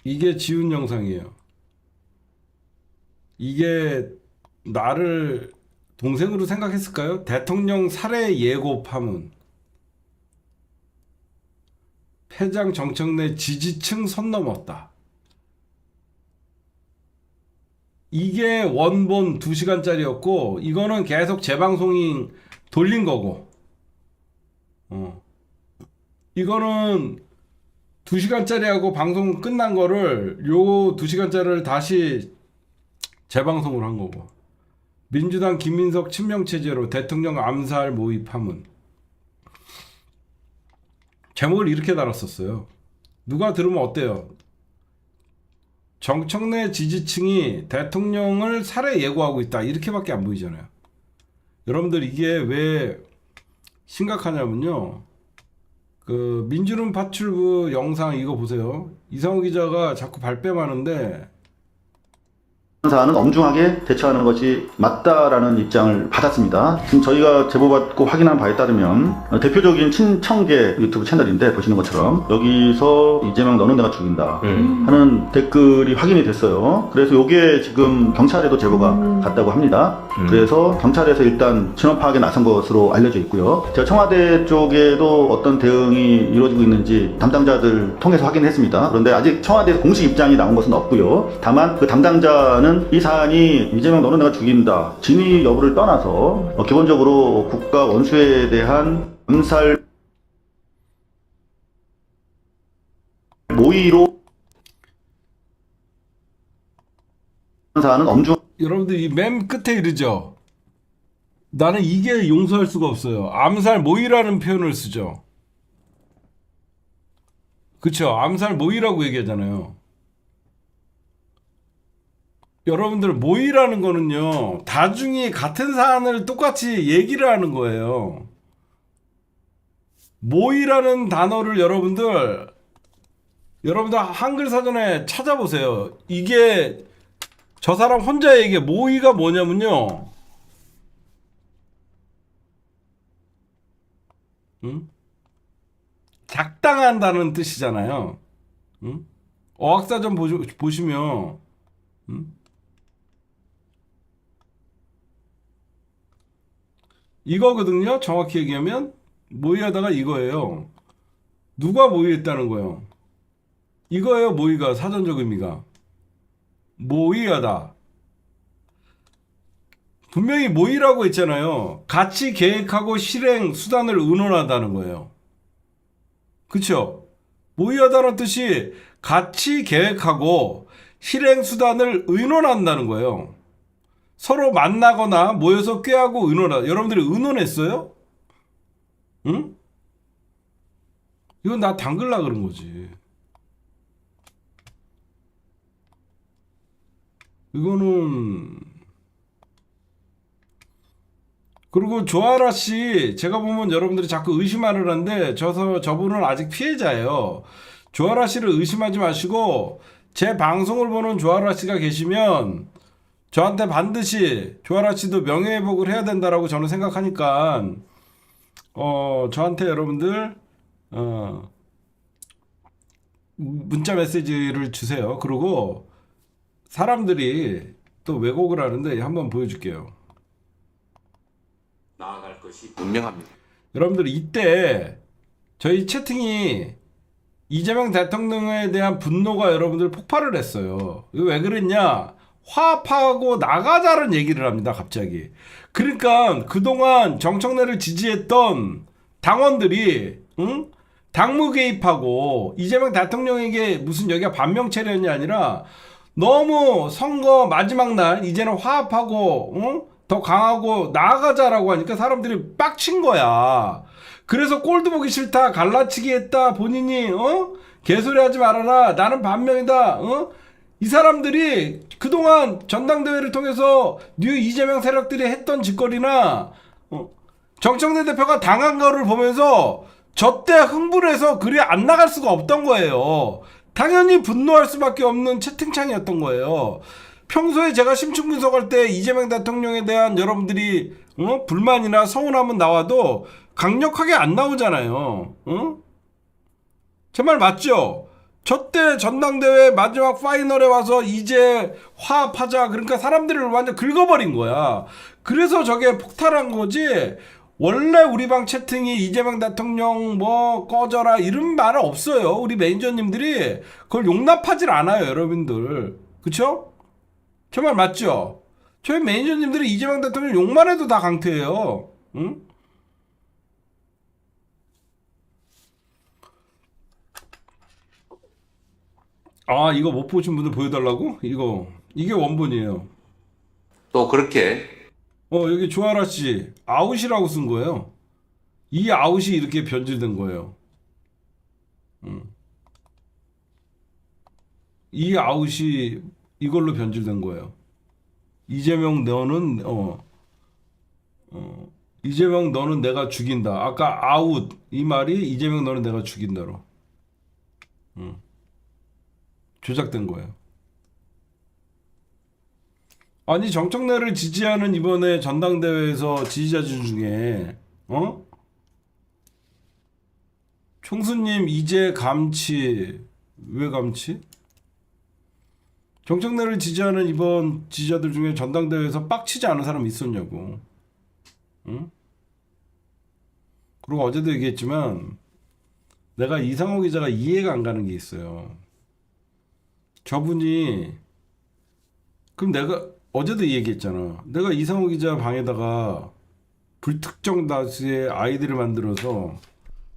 이게 지운 영상이에요. 이게 나를 동생으로 생각했을까요? 대통령 살해 예고 파문. 패장 정청래 지지층 선 넘었다. 이게 원본 2시간짜리였고 이거는 계속 재방송이 돌린 거고 이거는 2시간짜리하고 방송 끝난 거를 요 2시간짜리를 다시 재방송을 한 거고 민주당 김민석 친명체제로 대통령 암살 모의 파문 제목을 이렇게 달았었어요. 누가 들으면 어때요? 정청래 지지층이 대통령을 살해 예고하고 있다. 이렇게밖에 안 보이잖아요. 여러분들 이게 왜 심각하냐면요. 그 민주론 파출부 영상 이거 보세요. 이상호 기자가 자꾸 발뺌하는데 사안은 엄중하게 대처하는 것이 맞다라는 입장을 받았습니다. 지금 저희가 제보받고 확인한 바에 따르면 대표적인 친청계 유튜브 채널인데 보시는 것처럼 여기서 이재명 너는 내가 죽인다 하는 댓글이 확인이 됐어요. 그래서 이게 지금 경찰에도 제보가 갔다고 합니다. 그래서 경찰에서 일단 진원 파악에 나선 것으로 알려져 있고요. 제가 청와대 쪽에도 어떤 대응이 이루어지고 있는지 담당자들 통해서 확인했습니다. 그런데 아직 청와대에서 공식 입장이 나온 것은 없고요. 다만 그 담당자는 이 사안이 이재명 너는 내가 죽인다 진위 여부를 떠나서 기본적으로 국가 원수에 대한 암살 모의로 사안은 엄중 여러분들 이 맨 끝에 이르죠. 나는 이게 용서할 수가 없어요. 암살 모의라는 표현을 쓰죠. 그쵸? 암살 모의라고 얘기하잖아요. 여러분들 모의라는 거는요. 다중이 같은 사안을 똑같이 얘기를 하는 거예요. 모의라는 단어를 여러분들 한글 사전에 찾아보세요. 이게 저 사람 혼자 얘기해. 모의가 뭐냐면요. 작당한다는 뜻이잖아요. 어학사전 보시면 이거거든요. 정확히 얘기하면 모의하다가 이거예요. 누가 모의했다는 거예요? 이거예요. 모의가 사전적 의미가 모의하다. 분명히 모의라고 했잖아요. 같이 계획하고 실행 수단을 의논하다는 거예요. 그쵸? 모의하다는 뜻이 같이 계획하고 실행 수단을 의논한다는 거예요. 서로 만나거나 모여서 꾀하고 의논하다. 여러분들이 의논했어요? 응? 이건 나 당글라 그런 거지. 이거는 그리고 조아라 씨 제가 보면 여러분들이 자꾸 의심하려 하는데 저분은 아직 피해자예요. 조아라 씨를 의심하지 마시고 제 방송을 보는 조아라 씨가 계시면 저한테 반드시 조아라 씨도 명예회복을 해야 된다라고 저는 생각하니까 저한테 여러분들 문자 메시지를 주세요. 그리고 사람들이 또 왜곡을 하는데 한번 보여줄게요. 나아갈 것이 분명합니다. 여러분들 이때 저희 채팅이 이재명 대통령에 대한 분노가 여러분들 폭발을 했어요. 이거 왜 그랬냐? 화합하고 나가자는 얘기를 합니다. 갑자기. 그러니까 그동안 정청래를 지지했던 당원들이 당무 개입하고 이재명 대통령에게 무슨 여기가 반명체련이 아니라 너무 선거 마지막 날 이제는 화합하고 더 강하고 나아가자라고 하니까 사람들이 빡친 거야. 그래서 꼴도 보기 싫다, 갈라치기 했다, 본인이 개소리 하지 말아라, 나는 반명이다. 이 사람들이 그동안 전당대회를 통해서 뉴 이재명 세력들이 했던 짓거리나 정청래 대표가 당한 거를 보면서 저때 흥분해서 글이 안 나갈 수가 없던 거예요. 당연히 분노할 수밖에 없는 채팅창이었던 거예요. 평소에 제가 심층 분석할 때 이재명 대통령에 대한 여러분들이 불만이나 서운함은 나와도 강력하게 안 나오잖아요. 제 말 맞죠? 저때 전당대회 마지막 파이널에 와서 이제 화합하자. 그러니까 사람들을 완전 긁어버린 거야. 그래서 저게 폭발한 거지. 원래 우리 방 채팅이 이재명 대통령 뭐 꺼져라 이런 말은 없어요. 우리 매니저님들이 그걸 용납하질 않아요, 여러분들. 그쵸? 제 말 맞죠? 저희 매니저님들이 이재명 대통령 욕만 해도 다 강퇴해요. 응? 아, 이거 못 보신 분들 보여달라고? 이게 원본이에요. 또 그렇게 여기 조아라 씨 아웃이라고 쓴 거예요. 이 아웃이 이렇게 변질된 거예요. 이 아웃이 이걸로 변질된 거예요. 이재명 너는 이재명 너는 내가 죽인다. 아까 아웃 이 말이 이재명 너는 내가 죽인다로 조작된 거예요. 아니 정청래를 지지하는 이번에 전당대회에서 지지자들 중에 총수님 이제 감치 왜 감치? 정청래를 지지하는 이번 지지자들 중에 전당대회에서 빡치지 않은 사람이 있었냐고. 응? 그리고 어제도 얘기했지만 내가 이상호 기자가 이해가 안 가는 게 있어요. 저분이 그럼 내가 어제도 얘기했잖아. 내가 이상호 기자 방에다가 불특정 다수의 아이디를 만들어서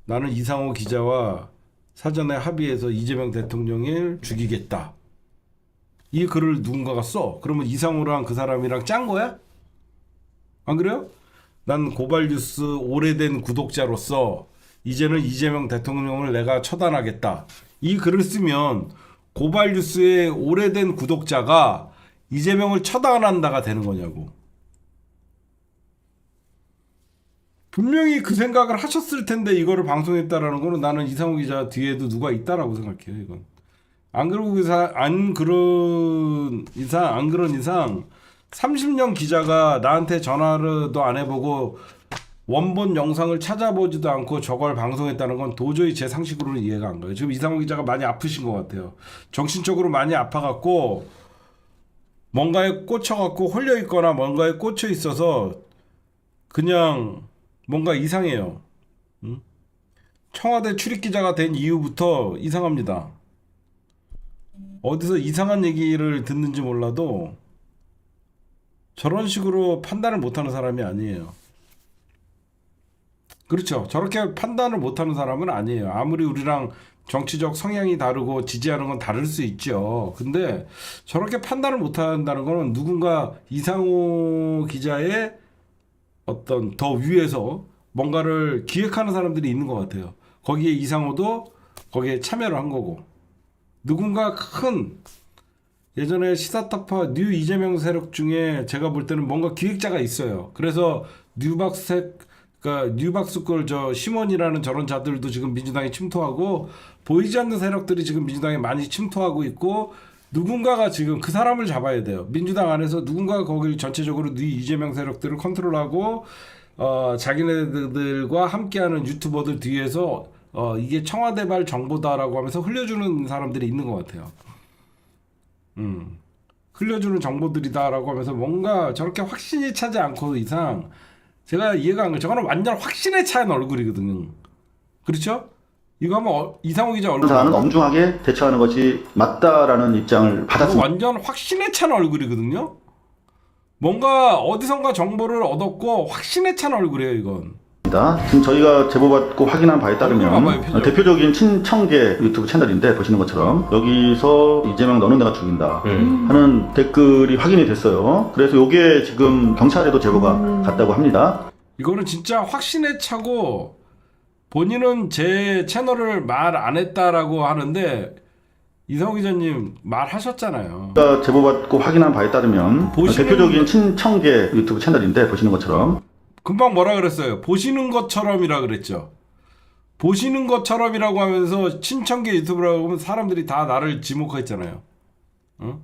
나는 이상호 기자와 사전에 합의해서 이재명 대통령을 죽이겠다. 이 글을 누군가가 써. 그러면 이상호랑 그 사람이랑 짠 거야? 안 그래요? 난 고발뉴스 오래된 구독자로서 이제는 이재명 대통령을 내가 처단하겠다. 이 글을 쓰면 고발뉴스의 오래된 구독자가 이재명을 처단한다가 되는 거냐고. 분명히 그 생각을 하셨을 텐데 이거를 방송했다라는 거는 나는 이상호 기자 뒤에도 누가 있다라고 생각해요. 이건 안 그런 이상 30년 기자가 나한테 전화도 안 해보고 원본 영상을 찾아보지도 않고 저걸 방송했다는 건 도저히 제 상식으로는 이해가 안 가요. 지금 이상호 기자가 많이 아프신 것 같아요. 정신적으로 많이 아파갖고 뭔가에 꽂혀갖고 홀려있거나 뭔가에 꽂혀 있어서 그냥 뭔가 이상해요. 청와대 출입기자가 된 이후부터 이상합니다. 어디서 이상한 얘기를 듣는지 몰라도 저런 식으로 판단을 못하는 사람이 아니에요. 그렇죠. 저렇게 판단을 못하는 사람은 아니에요. 아무리 우리랑 정치적 성향이 다르고 지지하는 건 다를 수 있죠. 근데 저렇게 판단을 못한다는 거는 누군가 이상호 기자의 어떤 더 위에서 뭔가를 기획하는 사람들이 있는 것 같아요. 거기에 이상호도 거기에 참여를 한 거고. 누군가 큰 예전에 시사타파 뉴 이재명 세력 중에 제가 볼 때는 뭔가 기획자가 있어요. 그래서 뉴박스 걸 심원이라는 저런 자들도 지금 민주당에 침투하고 보이지 않는 세력들이 지금 민주당에 많이 침투하고 있고 누군가가 지금 그 사람을 잡아야 돼요. 민주당 안에서 누군가가 거기를 전체적으로 뉴 이재명 세력들을 컨트롤하고 자기네들과 함께하는 유튜버들 뒤에서 이게 청와대발 정보다라고 하면서 흘려주는 사람들이 있는 것 같아요. 흘려주는 정보들이다라고 하면서 뭔가 저렇게 확신이 차지 않고 이상 제가 이해가 안 가요. 저거는 완전 확신에 차는 얼굴이거든요. 그렇죠? 이거 한번 이상호 기자 얼굴 사안은 엄중하게 대처하는 것이 맞다라는 입장을 이거 받았습니다. 완전 확신에 찬 얼굴이거든요. 뭔가 어디선가 정보를 얻었고 확신에 찬 얼굴이에요 이건. 지금 저희가 제보받고 확인한 바에 얼굴 봐봐요, 따르면 표정. 대표적인 친청계 유튜브 채널인데 보시는 것처럼 여기서 이재명 너는 내가 죽인다 하는 댓글이 확인이 됐어요. 그래서 이게 지금 경찰에도 제보가 갔다고 합니다. 이거는 진짜 확신에 차고 본인은 제 채널을 말 안 했다라고 하는데 이상호 기자님 말하셨잖아요. 저희가 제보받고 확인한 바에 따르면 대표적인 친청계 유튜브 채널인데 보시는 것처럼 금방 뭐라 그랬어요? 보시는 것처럼이라 그랬죠. 보시는 것처럼이라고 하면서 친청계 유튜브라고 하면 사람들이 다 나를 지목했잖아요. 어?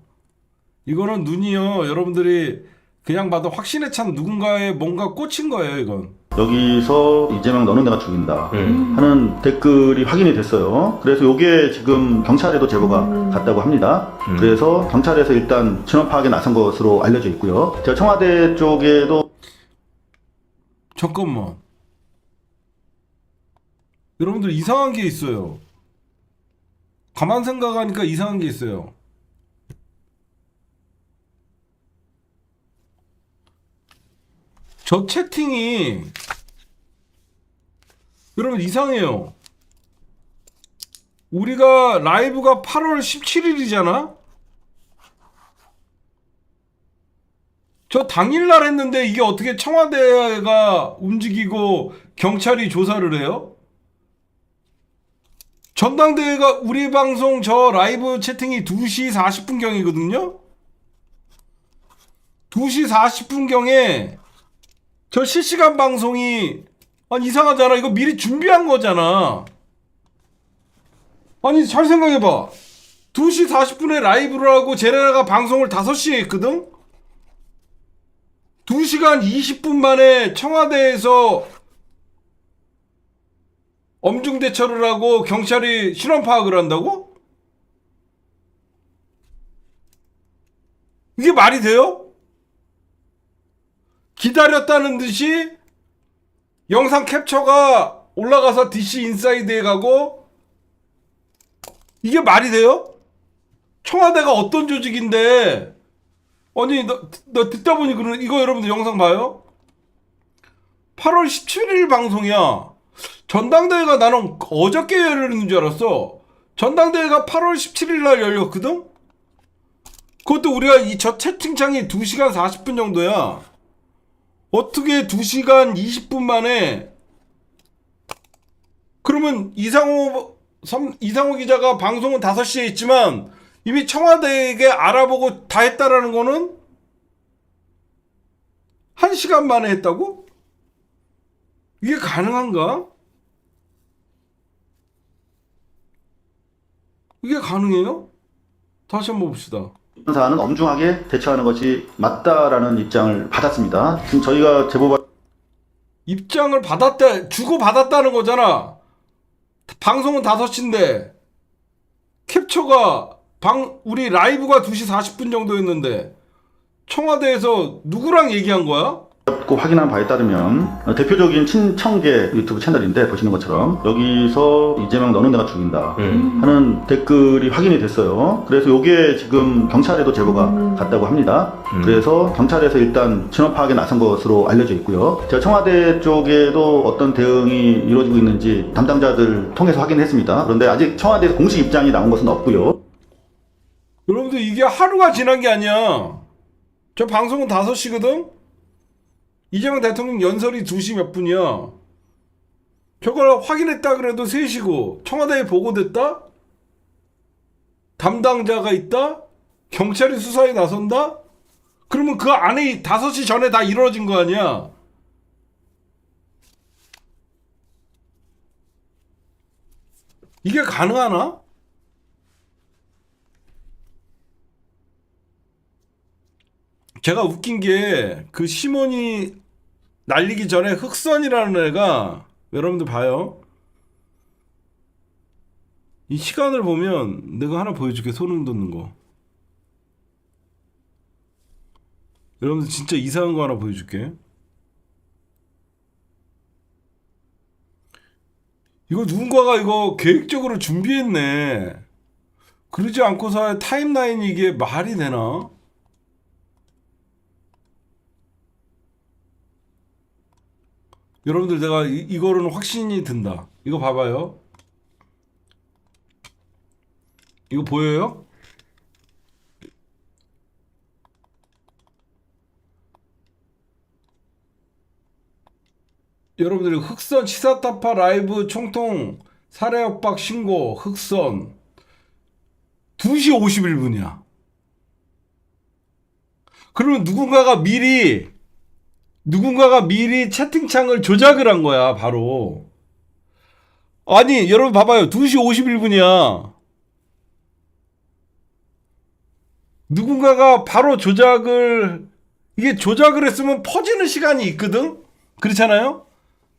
이거는 눈이요. 여러분들이 그냥 봐도 확신에 찬 누군가의 뭔가 꽂힌 거예요. 이건. 여기서 이재명 너는 내가 죽인다 하는 댓글이 확인이 됐어요. 그래서 이게 지금 경찰에도 제보가 갔다고 합니다. 그래서 경찰에서 일단 진원 파악에 나선 것으로 알려져 있고요. 제가 청와대 쪽에도 잠깐만. 여러분들 이상한 게 있어요. 가만 생각하니까 이상한 게 있어요. 저 채팅이 여러분 이상해요. 우리가 라이브가 8월 17일이잖아? 저 당일날 했는데 이게 어떻게 청와대가 움직이고 경찰이 조사를 해요? 전당대회가 우리 방송 저 라이브 채팅이 2시 40분경이거든요? 2시 40분경에 저 실시간 방송이 아니 이상하잖아. 이거 미리 준비한 거잖아. 아니 잘 생각해봐. 2시 40분에 라이브를 하고 제레나가 방송을 5시에 했거든? 2시간 20분 만에 청와대에서 엄중 대처를 하고 경찰이 신원 파악을 한다고? 이게 말이 돼요? 기다렸다는 듯이 영상 캡처가 올라가서 DC 인사이드에 가고 이게 말이 돼요? 청와대가 어떤 조직인데 아니 너 듣다 보니 그러는 이거 여러분들 영상 봐요? 8월 17일 방송이야. 전당대회가 나는 어저께 열리는 줄 알았어. 전당대회가 8월 17일 날 열렸거든? 그것도 우리가 저 채팅창이 2시간 40분 정도야. 어떻게 2시간 20분 만에 그러면 이상호 기자가 방송은 5시에 있지만 이미 청와대에게 알아보고 다 했다라는 거는 1시간 만에 했다고? 이게 가능한가? 이게 가능해요? 다시 한번 봅시다. 이번 사안은 엄중하게 대처하는 것이 맞다라는 입장을 받았습니다. 지금 저희가 입장을 주고 받았다는 거잖아. 방송은 5시인데 캡처가 우리 라이브가 2시 40분 정도였는데 청와대에서 누구랑 얘기한 거야? 제보받고 확인한 바에 따르면 대표적인 친청계 유튜브 채널인데 보시는 것처럼 여기서 이재명 너는 내가 죽인다 하는 댓글이 확인이 됐어요. 그래서 이게 지금 경찰에도 제보가 갔다고 합니다. 그래서 경찰에서 일단 진원 파악에 나선 것으로 알려져 있고요. 제가 청와대 쪽에도 어떤 대응이 이루어지고 있는지 담당자들 통해서 확인했습니다. 그런데 아직 청와대에서 공식 입장이 나온 것은 없고요. 여러분들 이게 하루가 지난 게 아니야. 저 방송은 5시거든? 이재명 대통령 연설이 2시 몇 분이야. 저걸 확인했다 그래도 3시고 청와대에 보고됐다? 담당자가 있다? 경찰이 수사에 나선다? 그러면 그 안에 5시 전에 다 이루어진 거 아니야. 이게 가능하나? 제가 웃긴 게 그 시몬이 날리기 전에 흑선이라는 애가 여러분들 봐요. 이 시간을 보면 내가 하나 보여줄게. 소름 돋는 거. 여러분들 진짜 이상한 거 하나 보여줄게. 이거 누군가가 이거 계획적으로 준비했네. 그러지 않고서 타임라인이 이게 말이 되나? 여러분들 내가 이거는 확신이 든다. 이거 봐봐요. 이거 보여요? 여러분들이 흑선 시사타파 라이브 총통 살해 협박 신고 흑선 2시 51분이야. 그러면 누군가가 미리 채팅창을 조작을 한 거야, 바로. 아니, 여러분 봐봐요. 2시 51분이야. 누군가가 바로 이게 조작을 했으면 퍼지는 시간이 있거든? 그렇잖아요?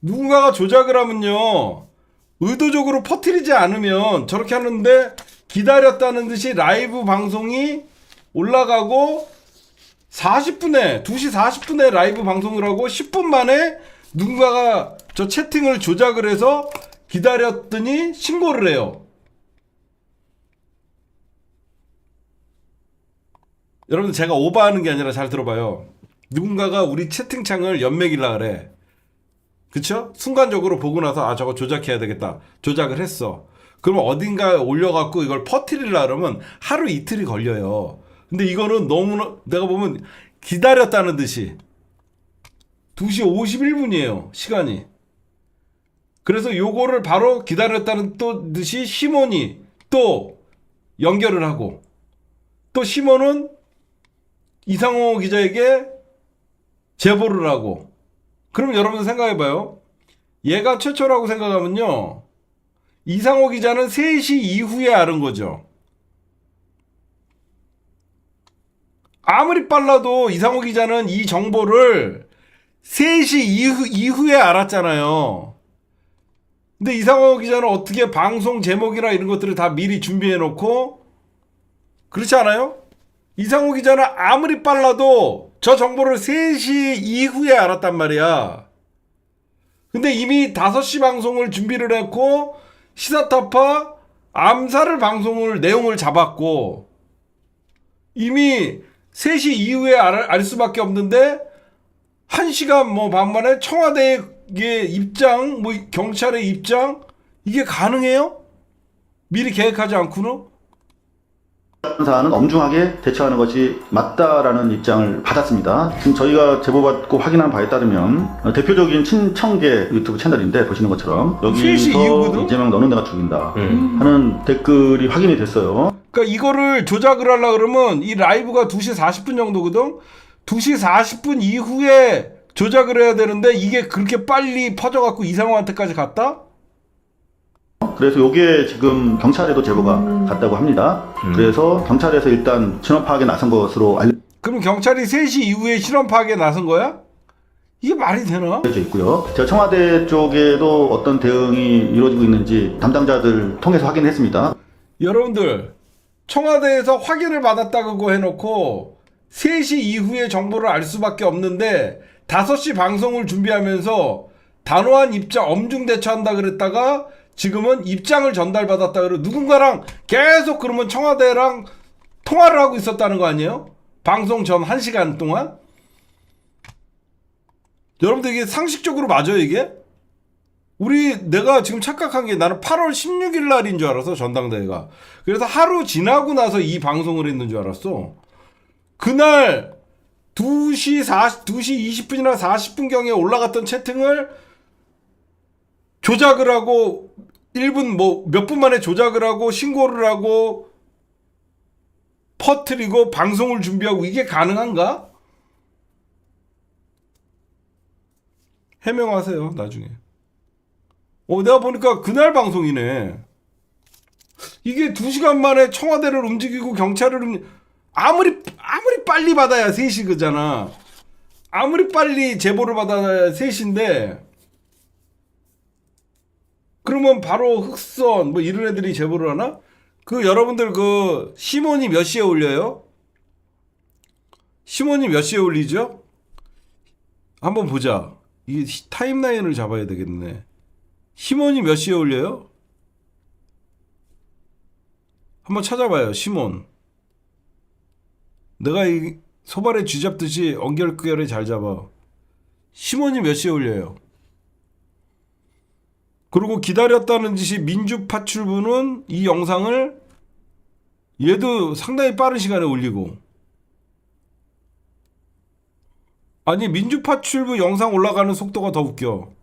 누군가가 조작을 하면요, 의도적으로 퍼뜨리지 않으면 저렇게 하는데 기다렸다는 듯이 라이브 방송이 올라가고 2시 40분에 라이브 방송을 하고 10분 만에 누군가가 저 채팅을 조작을 해서 기다렸더니 신고를 해요. 여러분들 제가 오버하는 게 아니라 잘 들어봐요. 누군가가 우리 채팅창을 연맥이라 그래. 그쵸? 순간적으로 보고 나서 저거 조작해야 되겠다. 조작을 했어. 그러면 어딘가에 올려갖고 이걸 퍼뜨리려 그러면 하루 이틀이 걸려요. 근데 이거는 너무나 내가 보면 기다렸다는 듯이 2시 51분이에요. 시간이. 그래서 요거를 바로 기다렸다는 또 듯이 시몬이 또 연결을 하고 또 시몬은 이상호 기자에게 제보를 하고 그럼 여러분들 생각해봐요. 얘가 최초라고 생각하면요. 이상호 기자는 3시 이후에 알은 거죠. 아무리 빨라도 이상호 기자는 이 정보를 3시 이후에 알았잖아요. 근데 이상호 기자는 어떻게 방송 제목이나 이런 것들을 다 미리 준비해놓고 그렇지 않아요? 이상호 기자는 아무리 빨라도 저 정보를 3시 이후에 알았단 말이야. 근데 이미 5시 방송을 준비를 했고 시사타파 암살을 방송을 내용을 잡았고 이미 3시 이후에 알 수밖에 없는데 1시간 뭐 반만에 청와대의 입장, 뭐 경찰의 입장 이게 가능해요? 미리 계획하지 않고는? 사안은 엄중하게 대처하는 것이 맞다라는 입장을 받았습니다. 지금 저희가 제보받고 확인한 바에 따르면 대표적인 친청계 유튜브 채널인데 보시는 것처럼 여기서 이재명 너는 내가 죽인다 하는 댓글이 확인이 됐어요. 그러니까 이거를 조작을 하려고 그러면 이 라이브가 2시 40분 정도거든? 2시 40분 이후에 조작을 해야 되는데 이게 그렇게 빨리 퍼져갖고 이상호한테까지 갔다? 그래서 이게 지금 경찰에도 제보가 갔다고 합니다. 그래서 경찰에서 일단 신원 파악에 나선 것으로 그럼 경찰이 3시 이후에 실험 파악에 나선 거야? 이게 말이 되나? 알려져 있고요. 제가 청와대 쪽에도 어떤 대응이 이루어지고 있는지 담당자들 통해서 확인했습니다. 여러분들 청와대에서 확인을 받았다고 해놓고 3시 이후에 정보를 알 수밖에 없는데 5시 방송을 준비하면서 단호한 입장 엄중 대처한다 그랬다가 지금은 입장을 전달받았다 그러고 누군가랑 계속 그러면 청와대랑 통화를 하고 있었다는 거 아니에요? 방송 전 1시간 동안? 여러분들 이게 상식적으로 맞아요 이게? 내가 지금 착각한 게 나는 8월 16일 날인 줄 알았어 전당대회가. 그래서 하루 지나고 나서 이 방송을 했는 줄 알았어. 그날 2시 20분이나 40분경에 올라갔던 채팅을 조작을 하고 1분 몇 분 만에 조작을 하고 신고를 하고 퍼뜨리고 방송을 준비하고 이게 가능한가? 해명하세요 나중에. 내가 보니까 그날 방송이네. 이게 2시간 만에 청와대를 움직이고 경찰을 아무리 빨리 받아야 3시 그잖아. 아무리 빨리 제보를 받아야 3시인데 그러면 바로 흑선 뭐 이런 애들이 제보를 하나? 여러분들 시몬이 몇 시에 올려요? 시몬이 몇 시에 올리죠? 한번 보자. 이게 타임라인을 잡아야 되겠네. 시몬이 몇 시에 올려요? 한번 찾아봐요. 시몬. 내가 이 소발에 쥐잡듯이 엉결끄결에 잘 잡아. 시몬이 몇 시에 올려요? 그리고 기다렸다는 짓이 민주파출부는 이 영상을 얘도 상당히 빠른 시간에 올리고, 아니 민주파출부 영상 올라가는 속도가 더 웃겨.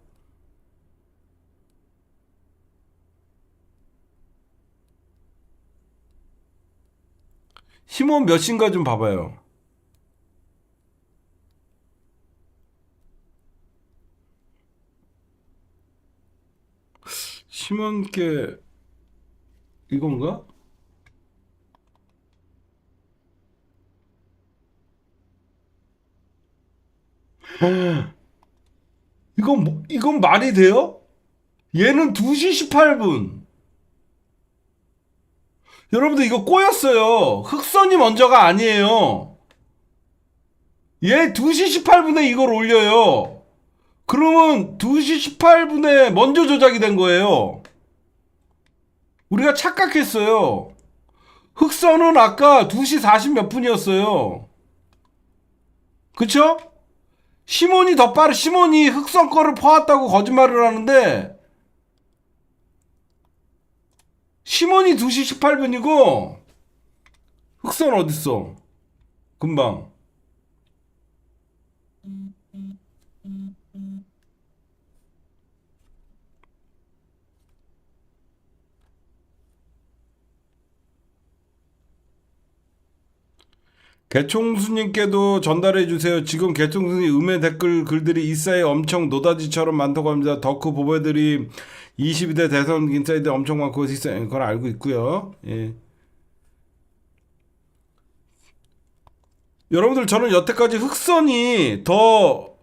시몬 몇 시인가 좀 봐봐요. 시몬께 이건가? 이건 말이 돼요? 얘는 2시 18분. 여러분들 이거 꼬였어요. 흑선이 먼저가 아니에요. 얘 2시 18분에 이걸 올려요. 그러면 2시 18분에 먼저 조작이 된 거예요. 우리가 착각했어요. 흑선은 아까 2시 40 몇 분이었어요. 그쵸? 시몬이 더 빠르, 시몬이 흑선 거를 퍼왔다고 거짓말을 하는데, 시몬이 2시 18분이고, 흑선 어딨어? 금방. 개총수님께도 전달해 주세요. 지금 개총수님 음해 댓글 글들이 이사에 엄청 노다지처럼 많다고 합니다. 덕후 보배들이 22대 대선 인사이드 엄청 많고 있어요. 그걸 알고 있고요. 예. 여러분들 저는 여태까지 흑선이 더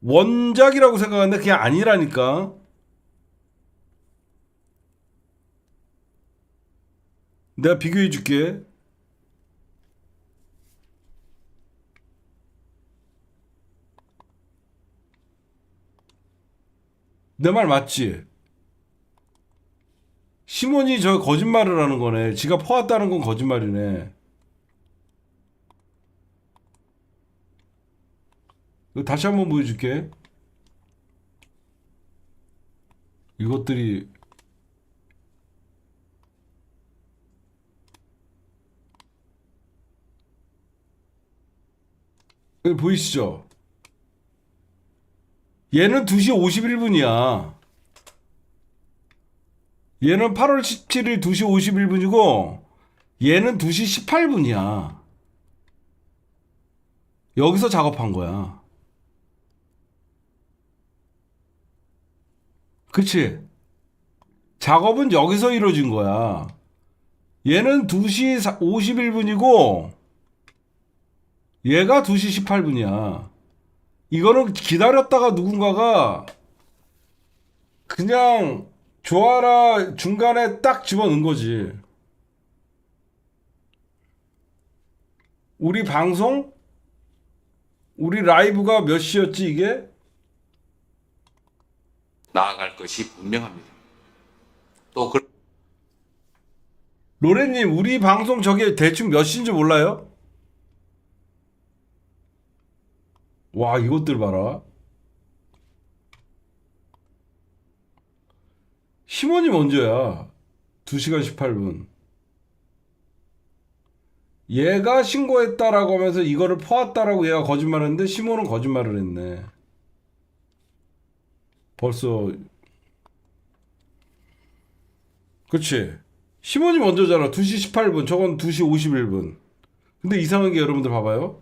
원작이라고 생각하는데 그게 아니라니까. 내가 비교해 줄게. 내 말 맞지? 시몬이 저 거짓말을 하는 거네. 지가 퍼왔다는 건 거짓말이네. 이거 다시 한번 보여줄게. 이것들이 여기 보이시죠? 얘는 2시 51분이야. 얘는 8월 17일 2시 51분이고 얘는 2시 18분이야. 여기서 작업한 거야. 그치? 작업은 여기서 이루어진 거야. 얘는 2시 51분이고 얘가 2시 18분이야. 이거는 기다렸다가 누군가가 그냥 좋아라 중간에 딱 집어넣은 거지. 우리 방송? 우리 라이브가 몇 시였지 이게? 나아갈 것이 분명합니다. 또 로렌님 우리 방송 저게 대충 몇 시인지 몰라요? 와 이것들 봐라. 시몬이 먼저야. 2시간 18분. 얘가 신고했다라고 하면서 이거를 퍼왔다라고 얘가 거짓말했는데 시몬은 거짓말을 했네. 벌써 그치? 시몬이 먼저잖아. 2시 18분 저건 2시 51분. 근데 이상한 게 여러분들 봐봐요.